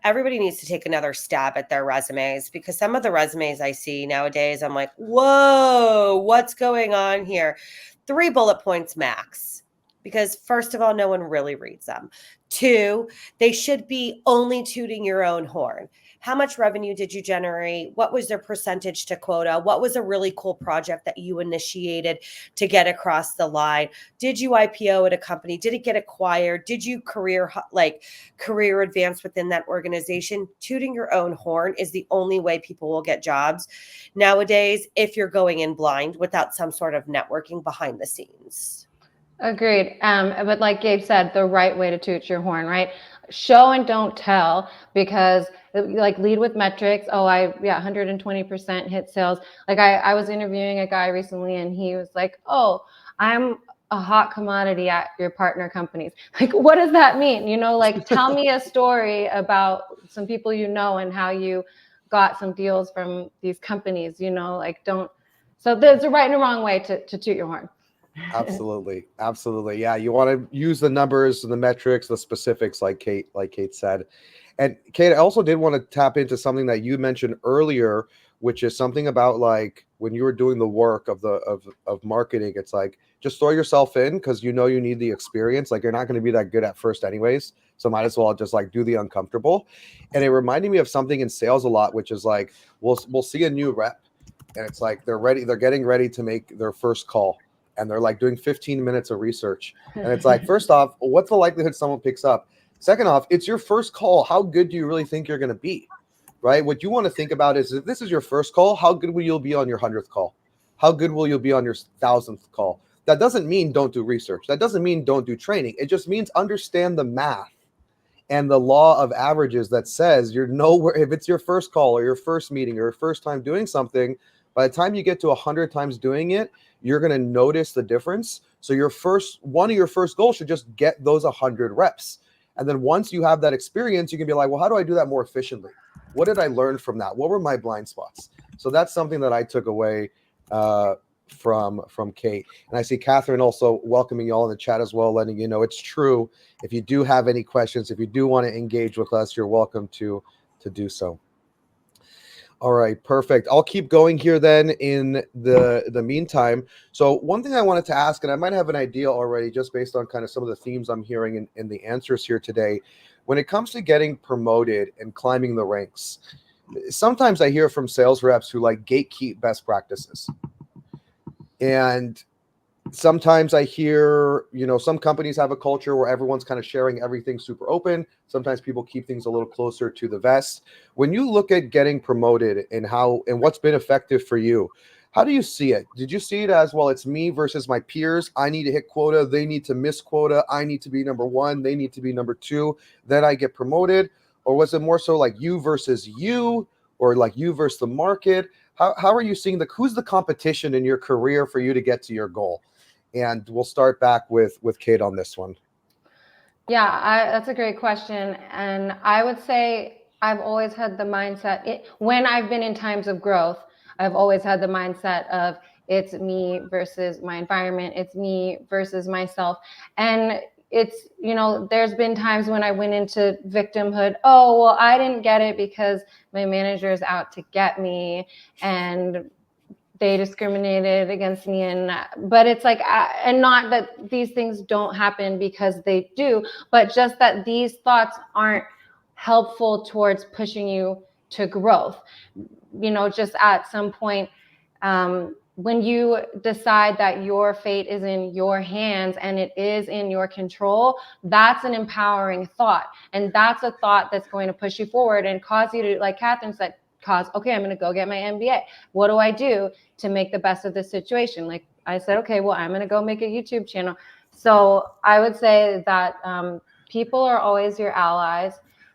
Everybody needs to take another stab at their resumes, because some of the resumes I see nowadays, I'm like, whoa, what's going on here? 3 bullet points max, because first of all, no one really reads them. 2, they should be only tooting your own horn. How much revenue did you generate? What was their percentage to quota? What was a really cool project that you initiated to get across the line? Did you IPO at a company? Did it get acquired? Did you career advance within that organization? Tooting your own horn is the only way people will get jobs nowadays, if you're going in blind without some sort of networking behind the scenes. Agreed. But like Gabe said, the right way to toot your horn, right? Show and don't tell, because like lead with metrics. Oh, 120% hit sales. Like I was interviewing a guy recently, and he was like, oh, I'm a hot commodity at your partner companies. Like, what does that mean? You know, like tell me a story about some people you know and how you got some deals from these companies, you know, like don't. So there's a right and a wrong way to toot your horn. Absolutely. Yeah, you want to use the numbers and the metrics, the specifics, like Kate said. And Kate, I also did want to tap into something that you mentioned earlier, which is something about like when you were doing the work of marketing, it's like just throw yourself in, because you know you need the experience. Like you're not going to be that good at first anyways, so might as well just like do the uncomfortable. And it reminded me of something in sales a lot, which is like we'll see a new rep, and it's like they're getting ready to make their first call. And they're like doing 15 minutes of research. And it's like, first off, what's the likelihood someone picks up? Second off, it's your first call. How good do you really think you're going to be? Right? What you want to think about is, if this is your first call, how good will you be on your 100th call? How good will you be on your 1,000th call? That doesn't mean don't do research. That doesn't mean don't do training. It just means understand the math and the law of averages that says you're nowhere. If it's your first call or your first meeting or your first time doing something, by the time you get to 100 times doing it, you're going to notice the difference. So one of your first goals should just get those 100 reps. And then once you have that experience, you can be like, well, how do I do that more efficiently? What did I learn from that? What were my blind spots? So that's something that I took away from Kate. And I see Katherine also welcoming you all in the chat as well, letting you know it's true. If you do have any questions, if you do want to engage with us, you're welcome to do so. All right, perfect. I'll keep going here then in the meantime. So one thing I wanted to ask, and I might have an idea already just based on kind of some of the themes I'm hearing in the answers here today, when it comes to getting promoted and climbing the ranks, sometimes I hear from sales reps who like gatekeep best practices. And sometimes I hear, some companies have a culture where everyone's kind of sharing everything super open. Sometimes people keep things a little closer to the vest. When you look at getting promoted and what's been effective for you, how do you see it? Did you see it as, well, it's me versus my peers? I need to hit quota. They need to miss quota. I need to be number one. They need to be number two. Then I get promoted. Or was it more so like you versus you, or like you versus the market? How are you seeing who's the competition in your career for you to get to your goal? And we'll start back with Kate on this one. Yeah, that's a great question. And I would say I've always had the mindset, when I've been in times of growth, I've always had the mindset of it's me versus my environment. It's me versus myself. And it's, there's been times when I went into victimhood. Oh, well, I didn't get it because my manager is out to get me and they discriminated against me. But it's like, and not that these things don't happen, because they do, but just that these thoughts aren't helpful towards pushing you to growth. Just at some point, when you decide that your fate is in your hands and it is in your control, that's an empowering thought. And that's a thought that's going to push you forward and cause you to, like Katherine said, okay, I'm going to go get my MBA. What do I do to make the best of this situation? Like I said, okay, well, I'm going to go make a YouTube channel. So I would say that people are always your allies,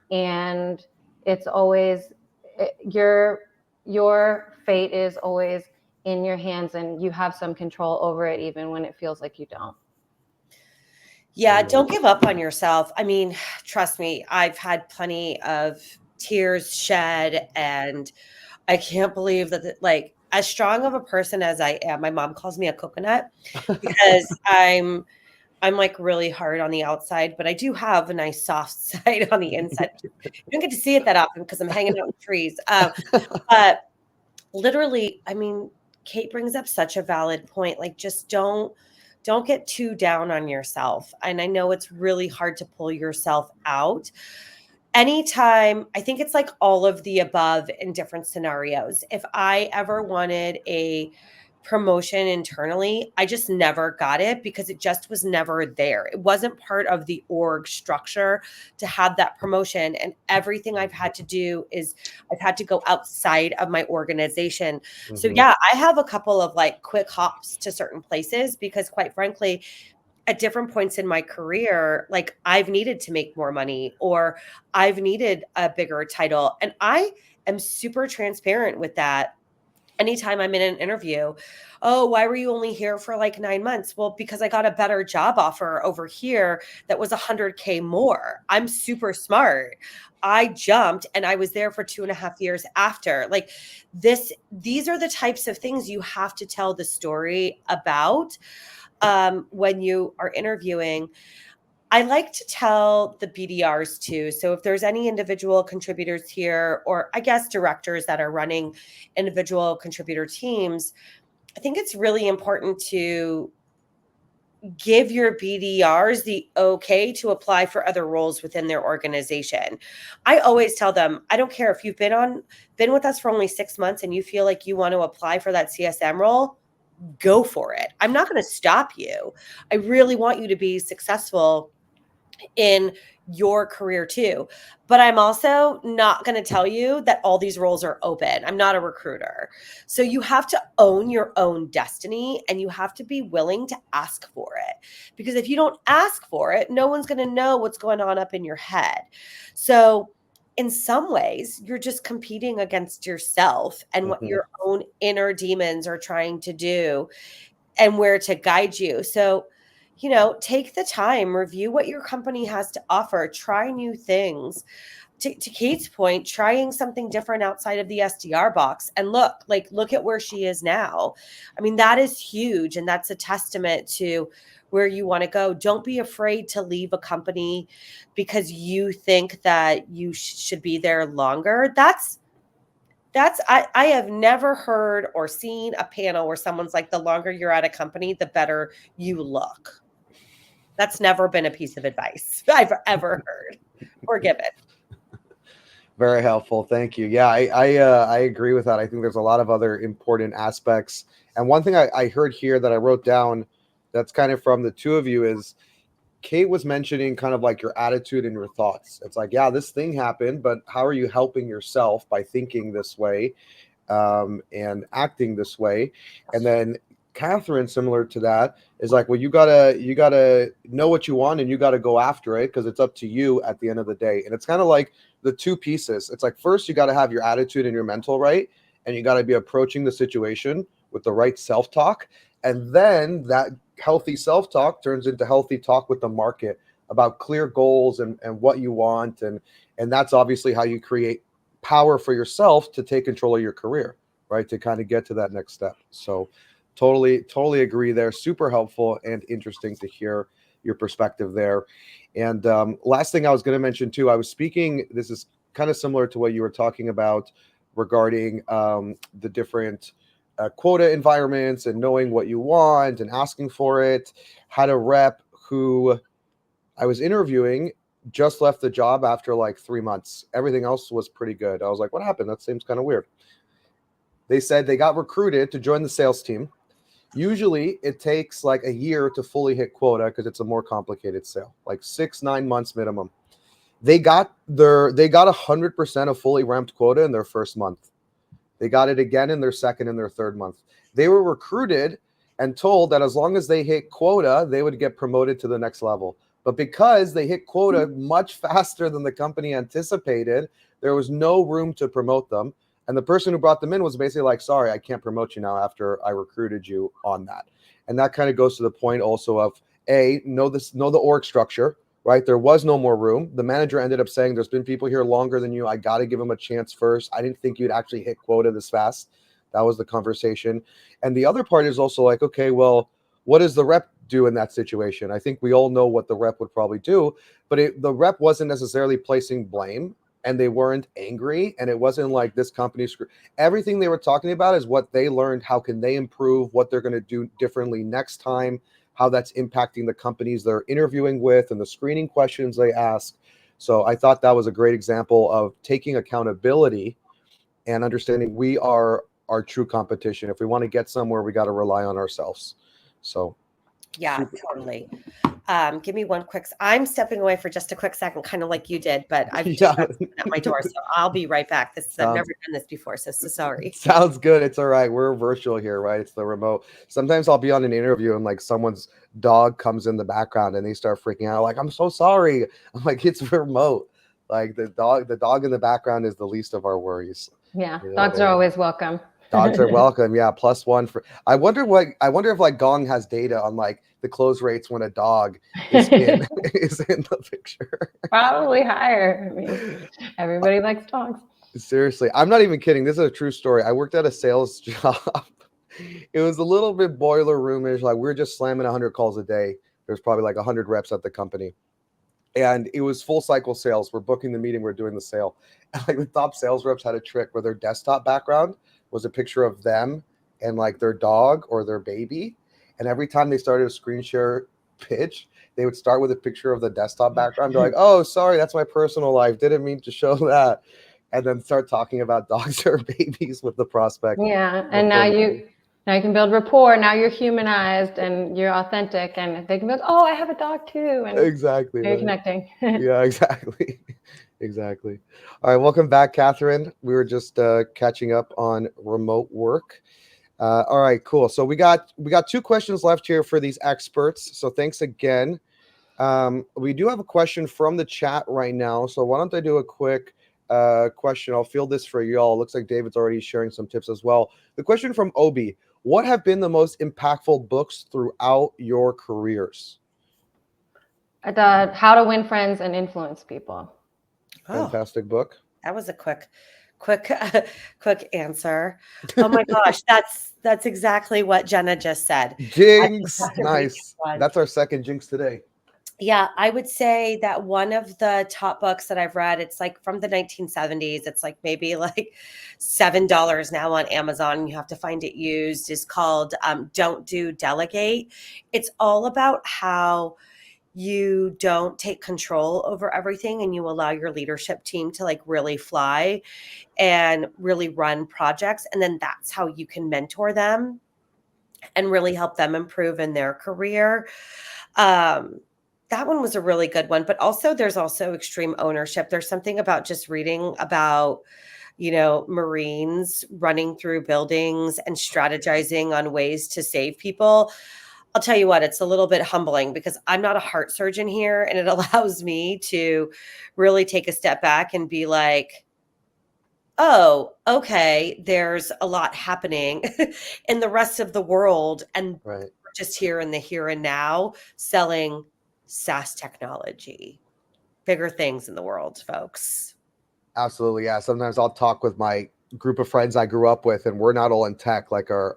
and it's always your fate is always in your hands, and you have some control over it, even when it feels like you don't. Yeah, don't give up on yourself. I mean, trust me, I've had plenty of tears shed, and I can't believe that, like, as strong of a person as I am, my mom calls me a coconut because I'm like really hard on the outside, but I do have a nice soft side on the inside. You don't get to see it that often because I'm hanging out in trees. But literally, I mean, Kate brings up such a valid point. Like, just don't get too down on yourself. And I know it's really hard to pull yourself out. Anytime, I think it's like all of the above in different scenarios. If I ever wanted a promotion internally, I just never got it because it just was never there. It wasn't part of the org structure to have that promotion. And everything I've had to do is I've had to go outside of my organization. Mm-hmm. So yeah, I have a couple of like quick hops to certain places because, quite frankly, at different points in my career, like I've needed to make more money or I've needed a bigger title. And I am super transparent with that. Anytime I'm in an interview, oh, why were you only here for like 9 months? Well, because I got a better job offer over here that was $100K more. I'm super smart. I jumped and I was there for 2.5 years after. Like these are the types of things you have to tell the story about when you are interviewing. I like to tell the BDRs too. So if there's any individual contributors here, or I guess directors that are running individual contributor teams, I think it's really important to give your BDRs the okay to apply for other roles within their organization. I always tell them, I don't care if you've been with us for only 6 months and you feel like you want to apply for that CSM role, go for it. I'm not going to stop you. I really want you to be successful in your career too. But I'm also not going to tell you that all these roles are open. I'm not a recruiter. So you have to own your own destiny, and you have to be willing to ask for it. Because if you don't ask for it, no one's going to know what's going on up in your head. So in some ways, you're just competing against yourself and what your own inner demons are trying to do and where to guide you. So, take the time, review what your company has to offer, try new things. To Kate's point, trying something different outside of the SDR box, and look at where she is now. I mean, that is huge. And that's a testament to where you want to go. Don't be afraid to leave a company because you think that you should be there longer. I have never heard or seen a panel where someone's like, the longer you're at a company, the better you look. That's never been a piece of advice I've ever heard or given. Very helpful. Thank you. Yeah, I agree with that. I think there's a lot of other important aspects. And one thing I heard here that I wrote down that's kind of from the two of you is Kate was mentioning kind of like your attitude and your thoughts. It's like, yeah, this thing happened, but how are you helping yourself by thinking this way and acting this way? And then Katherine, similar to that, is like, well, you gotta know what you want and you gotta go after it because it's up to you at the end of the day. And it's kind of like the two pieces. It's like first you got to have your attitude and your mental right, and you got to be approaching the situation with the right self-talk, and then that healthy self-talk turns into healthy talk with the market about clear goals and what you want, and that's obviously how you create power for yourself to take control of your career, right, to kind of get to that next step. So totally agree there. Super helpful and interesting to hear your perspective there. And last thing I was going to mention too, I was speaking, this is kind of similar to what you were talking about regarding the different quota environments and knowing what you want and asking for it. Had a rep who I was interviewing just left the job after like 3 months. Everything else was pretty good. I was like, what happened? That seems kind of weird. They said they got recruited to join the sales team. Usually it takes like a year to fully hit quota because it's a more complicated sale, like 6-9 months minimum. They got 100% of fully ramped quota in their first month. They got it again in their second and their third month. They were recruited and told that as long as they hit quota, they would get promoted to the next level. But because they hit quota much faster than the company anticipated, there was no room to promote them. And the person who brought them in was basically like, sorry, I can't promote you now after I recruited you on that. And that kind of goes to the point also of know the org structure, right? There was no more room. The manager ended up saying, there's been people here longer than you. I got to give them a chance first. I didn't think you'd actually hit quota this fast. That was the conversation. And the other part is also like, okay, well, what does the rep do in that situation? I think we all know what the rep would probably do, but the rep wasn't necessarily placing blame, and they weren't angry, and it wasn't like this company screwed. Everything they were talking about is what they learned, how can they improve, what they're going to do differently next time, how that's impacting the companies they're interviewing with and the screening questions they ask. So I thought that was a great example of taking accountability and understanding we are our true competition. If we want to get somewhere, we got to rely on ourselves. So yeah, totally. Give me one quick. I'm stepping away for just a quick second, kind of like you did, but I've just got someone at my door, so I'll be right back. I've never done this before, so sorry. Sounds good. It's all right. We're virtual here, right? It's the remote. Sometimes I'll be on an interview and like someone's dog comes in the background and they start freaking out. Like, I'm so sorry. I'm like, it's remote. Like the dog in the background is the least of our worries. Yeah, dogs are always welcome. Dogs are welcome. Yeah, +1 for. I wonder if like Gong has data on like the close rates when a dog is in is in the picture. Probably higher. I mean, everybody likes dogs. Seriously, I'm not even kidding. This is a true story. I worked at a sales job. It was a little bit boiler roomish. Like we're just slamming 100 calls a day. There's probably like 100 reps at the company. And it was full cycle sales. We're booking the meeting. We're doing the sale. And like the top sales reps had a trick where their desktop background was a picture of them and like their dog or their baby. And every time they started a screen share pitch, they would start with a picture of the desktop background. Be like, oh, sorry, that's my personal life. Didn't mean to show that. And then start talking about dogs or babies with the prospect. Yeah. And now Now you can build rapport. Now you're humanized and you're authentic, and they can be, oh, I have a dog too, and Exactly. you're Right. connecting. Yeah, exactly. Exactly. All right, welcome back, Katherine. We were just catching up on remote work. All right, cool. So we got 2 questions left here for these experts. So thanks again. We do have a question from the chat right now. So why don't I do a quick question? I'll field this for y'all. Looks like David's already sharing some tips as well. The question from Obi: what have been the most impactful books throughout your careers? How to Win Friends and Influence People. Fantastic book. That was a quick answer. Oh my gosh, that's exactly what Jenna just said. Jinx. have to read Nice. one. That's our second jinx today. Yeah, I would say that one of the top books that I've read, it's like from the 1970s. It's like maybe like $7 now on Amazon. You have to find it used. Is called Don't Do, Delegate. It's all about how you don't take control over everything and you allow your leadership team to like really fly and really run projects. And then that's how you can mentor them and really help them improve in their career. That one was a really good one, but also there's also extreme ownership. There's something about just reading about, Marines running through buildings and strategizing on ways to save people. I'll tell you what, it's a little bit humbling because I'm not a heart surgeon here, and it allows me to really take a step back and be like, oh, okay, there's a lot happening in the rest of the world. And Right. we're just here in the here and now selling SaaS technology, bigger things in the world, folks. Absolutely. Yeah. Sometimes I'll talk with my group of friends I grew up with, and we're not all in tech like our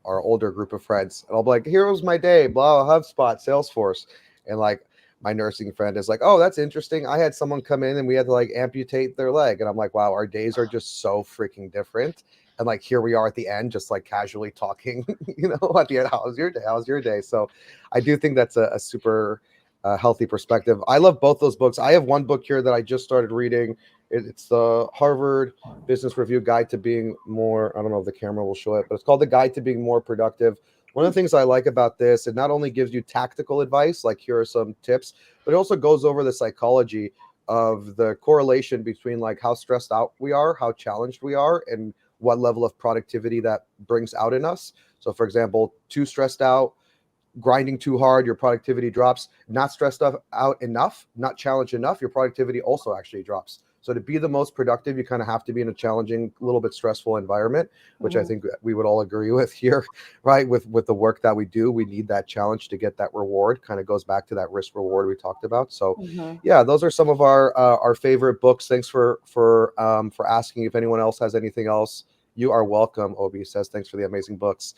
older group of friends. And I'll be like, here was my day, blah, HubSpot, Salesforce. And like my nursing friend is like, oh, that's interesting. I had someone come in and we had to like amputate their leg. And I'm like, wow, our days are just so freaking different. And like, here we are at the end, just like casually talking, at the end, how was your day? How was your day? So I do think that's a super healthy perspective. I love both those books. I have one book here that I just started reading. It's the Harvard Business Review Guide to Being More, I don't know if the camera will show it, but it's called The Guide to Being More Productive. One of the things I like about this, it not only gives you tactical advice, like here are some tips, but it also goes over the psychology of the correlation between like how stressed out we are, how challenged we are, and what level of productivity that brings out in us. So for example, too stressed out, grinding too hard, your productivity drops. Not stressed out enough, not challenged enough, your productivity also actually drops. So to be the most productive, you kind of have to be in a challenging, little bit stressful environment, which I think we would all agree with here, right? With the work that we do, we need that challenge to get that reward. Kind of goes back to that risk reward we talked about. So yeah, those are some of our favorite books. Thanks for asking. If anyone else has anything else, you are welcome. Obi says, thanks for the amazing books.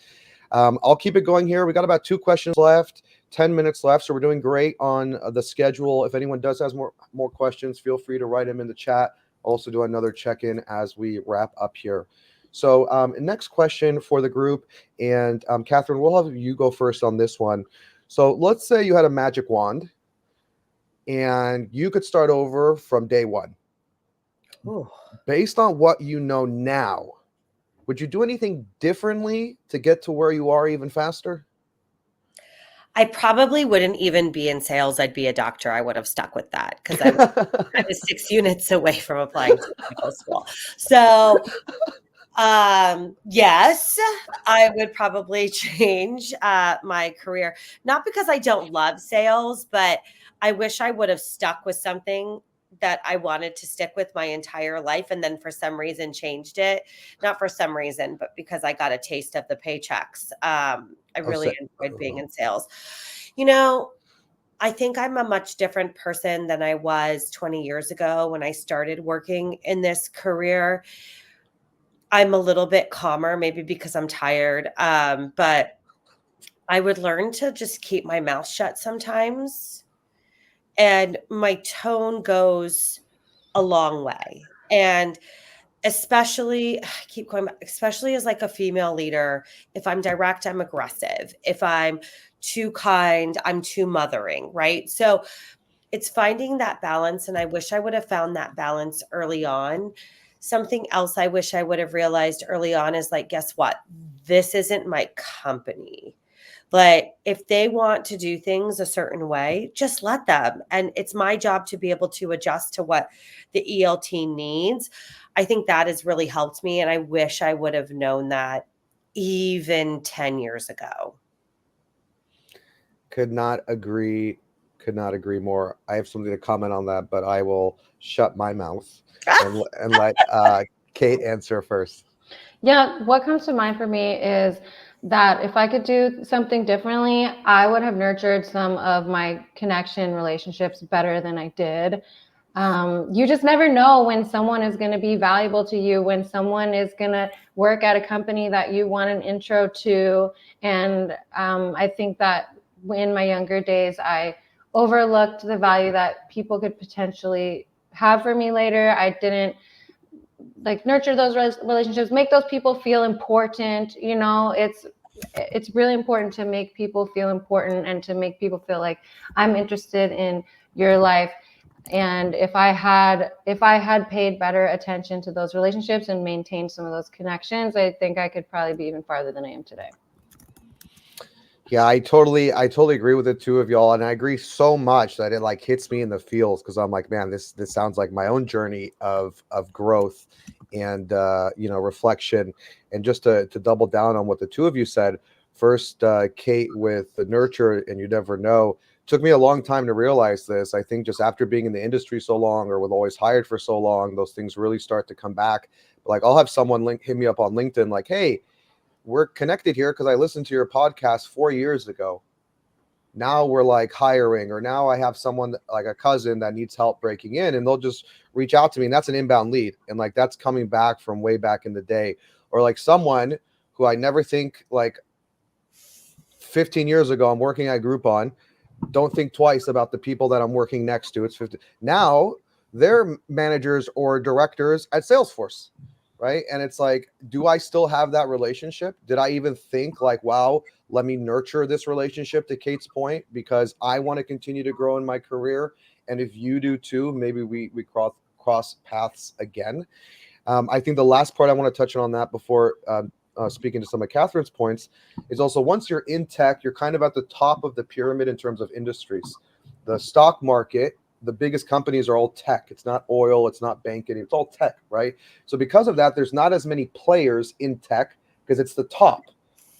I'll keep it going here. We got about 2 questions left, 10 minutes left. So we're doing great on the schedule. If anyone does has more questions, feel free to write them in the chat. I'll also do another check-in as we wrap up here. So next question for the group. And Katherine, we'll have you go first on this one. So let's say you had a magic wand and you could start over from day one. Ooh. Based on what you know now, would you do anything differently to get to where you are even faster? I probably wouldn't even be in sales. I'd be a doctor. I would have stuck with that because I was 6 units away from applying to medical school. So, yes, I would probably change my career. Not because I don't love sales, but I wish I would have stuck with something that I wanted to stick with my entire life and then for some reason changed it. Not for some reason, but because I got a taste of the paychecks. I really enjoyed being in sales. I think I'm a much different person than I was 20 years ago when I started working in this career. I'm a little bit calmer, maybe because I'm tired. But I would learn to just keep my mouth shut sometimes. And my tone goes a long way. And especially, I keep going back, especially as like a female leader, if I'm direct, I'm aggressive. If I'm too kind, I'm too mothering, right? So it's finding that balance. And I wish I would have found that balance early on. Something else I wish I would have realized early on is like, guess what? this isn't my company. But if they want to do things a certain way, just let them. And it's my job to be able to adjust to what the ELT needs. I think that has really helped me. And I wish I would have known that even 10 years ago. Could not agree. Could not agree more. I have something to comment on that, but I will shut my mouth and let Kate answer first. Yeah, what comes to mind for me is that if I could do something differently, I would have nurtured some of my connection relationships better than I did. You just never know when someone is going to be valuable to you, when someone is going to work at a company that you want an intro to. And I think that in my younger days, I overlooked the value that people could potentially have for me later. I didn't like nurture those relationships, make those people feel important. You know, it's really important to make people feel important and to make people feel like I'm interested in your life. And if I had paid better attention to those relationships and maintained some of those connections, I think I could probably be even farther than I am today. Yeah, I totally agree with the two of y'all, and I agree so much that it like hits me in the feels because I'm like, man, this sounds like my own journey of growth and reflection. And just to double down on what the two of you said, first, Kate with the nurture, and you never know. Took me a long time to realize this. I think just after being in the industry so long, or with always hired for so long, those things really start to come back. Like I'll have someone hit me up on LinkedIn, like, hey, we're connected here because I listened to your podcast 4 years ago. Now we're like hiring, or now I have someone like a cousin that needs help breaking in, and they'll just reach out to me, and that's an inbound lead. And like that's coming back from way back in the day. Or like someone who I never think like 15 years ago, I'm working at Groupon. Don't think twice about the people that I'm working next to. It's 50. Now they're managers or directors at Salesforce. Right. And it's like, do I still have that relationship? Did I even think like, wow, let me nurture this relationship, to Kate's point, because I want to continue to grow in my career. And if you do too, maybe we cross paths again. I think the last part I want to touch on that before speaking to some of Catherine's points is also, once you're in tech, you're kind of at the top of the pyramid in terms of industries. The stock market, the biggest companies are all tech. It's not oil, it's not banking, it's all tech, right? So because of that, there's not as many players in tech because it's the top,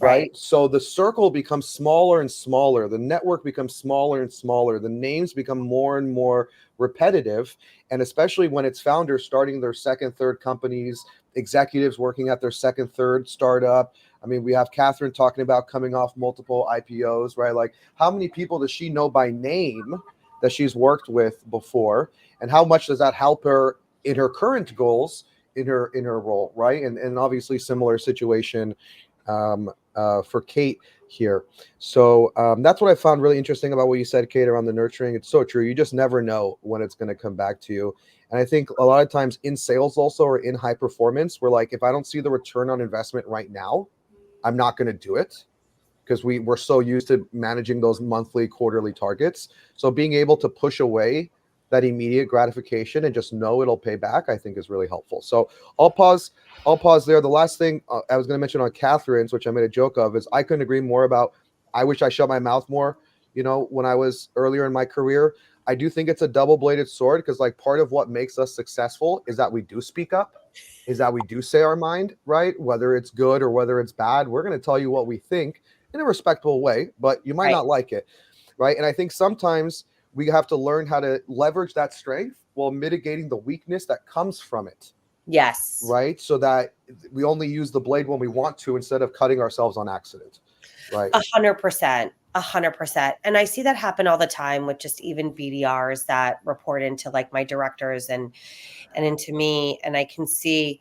right? So the circle becomes smaller and smaller. The network becomes smaller and smaller. The names become more and more repetitive. And especially when it's founders starting their second, third companies, executives working at their second, third startup. I mean, we have Katherine talking about coming off multiple IPOs, right? Like, how many people does she know by name that she's worked with before, and how much does that help her in her current goals in her role, right? And obviously similar situation for Kate here. So that's what I found really interesting about what you said, Kate, around the nurturing. It's so true. You just never know when it's going to come back to you. And I think a lot of times in sales also, or in high performance, we're like, if I don't see the return on investment right now, I'm not going to do it, because we're so used to managing those monthly, quarterly targets. So being able to push away that immediate gratification and just know it'll pay back, I think is really helpful. So I'll pause there. The last thing I was going to mention on Catherine's, which I made a joke of, is I couldn't agree more about, I wish I shut my mouth more, when I was earlier in my career. I do think it's a double-bladed sword, because like part of what makes us successful is that we do speak up, is that we do say our mind, right? Whether it's good or whether it's bad, we're going to tell you what we think in a respectable way, but you might not like it, right? And I think sometimes we have to learn how to leverage that strength while mitigating the weakness that comes from it. Yes. Right? So that we only use the blade when we want to, instead of cutting ourselves on accident. Right? 100%. 100%. And I see that happen all the time with just even BDRs that report into like my directors and into me. And I can see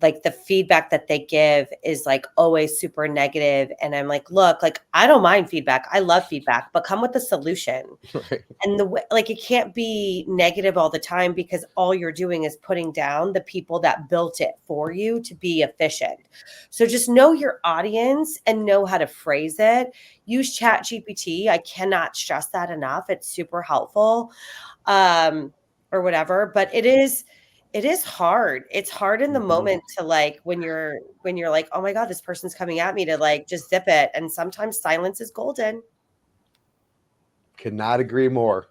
like the feedback that they give is like always super negative. And I'm like, look, like I don't mind feedback. I love feedback, but come with a solution. Right. And the way, like, it can't be negative all the time, because all you're doing is putting down the people that built it for you to be efficient. So just know your audience and know how to phrase it. Use ChatGPT. I cannot stress that enough. It's super helpful, or whatever. But it is hard. It's hard in the Mhm. moment to like when you're like, oh my God, this person's coming at me, to like just zip it. And sometimes silence is golden. Cannot agree more.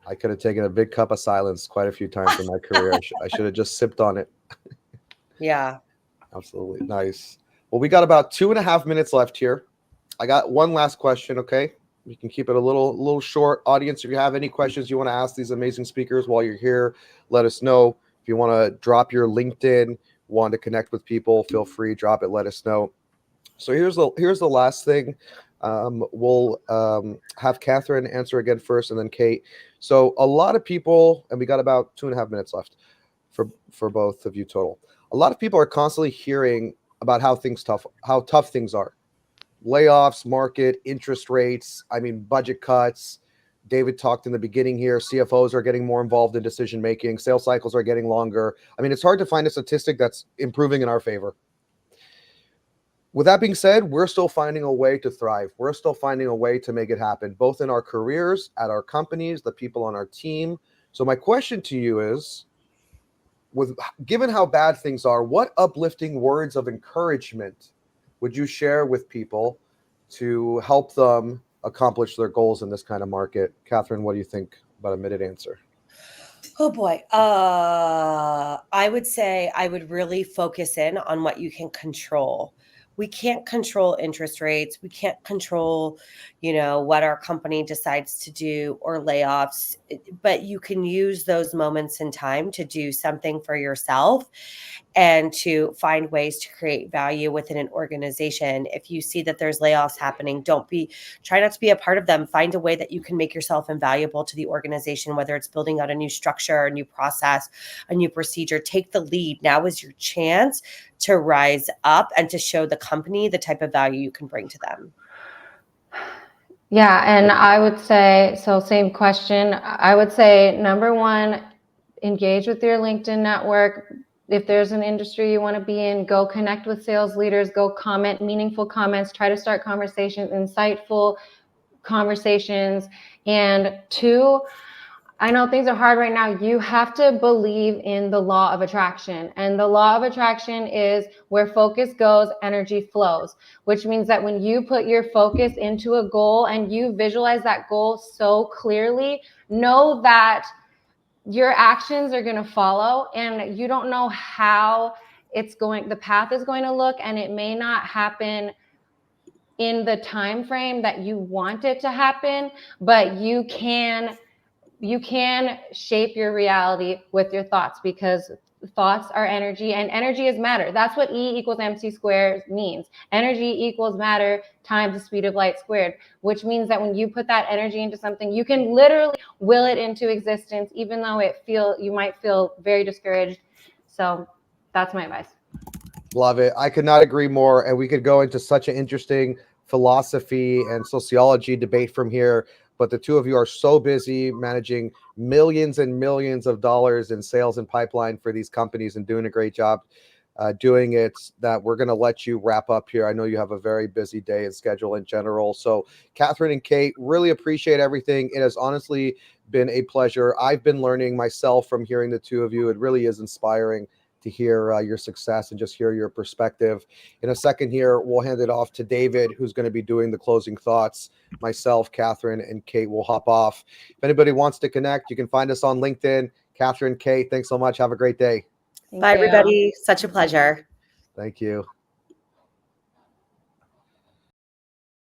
I could have taken a big cup of silence quite a few times in my career. I should have just sipped on it. Yeah. Absolutely. Nice. Well, we got about 2.5 minutes left here. I got one last question. Okay. We can keep it a little short. Audience, if you have any questions you want to ask these amazing speakers while you're here, let us know. If you want to drop your LinkedIn, want to connect with people, feel free, drop it, let us know. So here's the last thing. We'll have Katherine answer again first, and then Kate. So a lot of people, and we got about 2.5 minutes left for both of you total. A lot of people are constantly hearing about how tough things are. Layoffs, market, interest rates, budget cuts. David talked in the beginning here, CFOs are getting more involved in decision making, sales cycles are getting longer. It's hard to find a statistic that's improving in our favor. With that being said, we're still finding a way to thrive. We're still finding a way to make it happen, both in our careers, at our companies, the people on our team. So my question to you is, given how bad things are, what uplifting words of encouragement would you share with people to help them accomplish their goals in this kind of market? Katherine, what do you think about a minute answer? Oh boy. I would say I would really focus in on what you can control. We can't control interest rates. We can't control, what our company decides to do or layoffs, but you can use those moments in time to do something for yourself and to find ways to create value within an organization. If you see that there's layoffs happening, try not to be a part of them. Find a way that you can make yourself invaluable to the organization, whether it's building out a new structure, a new process, a new procedure. Take the lead. Now is your chance to rise up and to show the company the type of value you can bring to them. Yeah, and I would say, so same question. I would say, number one, engage with your LinkedIn network. If there's an industry you want to be in, go connect with sales leaders, go comment meaningful comments, try to start conversations, insightful conversations. And two, I know things are hard right now. You have to believe in the law of attraction. And the law of attraction is where focus goes, energy flows, which means that when you put your focus into a goal and you visualize that goal so clearly, know that your actions are going to follow, and you don't know how the path is going to look, and it may not happen in the time frame that you want it to happen, but you can shape your reality with your thoughts, because thoughts are energy, and energy is matter. That's what E equals MC squared means. Energy equals matter times the speed of light squared, which means that when you put that energy into something, you can literally will it into existence, even though you might feel very discouraged. So that's my advice. Love it. I could not agree more. And we could go into such an interesting philosophy and sociology debate from here. But the two of you are so busy managing millions and millions of dollars in sales and pipeline for these companies and doing a great job doing it, that we're going to let you wrap up here. I know you have a very busy day and schedule in general. So Katherine and Kate, really appreciate everything. It has honestly been a pleasure. I've been learning myself from hearing the two of you. It really is inspiring to hear your success and just hear your perspective. In a second here, we'll hand it off to David, who's going to be doing the closing thoughts. Myself, Katherine, and Kate will hop off. If anybody wants to connect, you can find us on LinkedIn. Katherine, Kate, thanks so much. Have a great day. Bye, everybody. Such a pleasure. Thank you.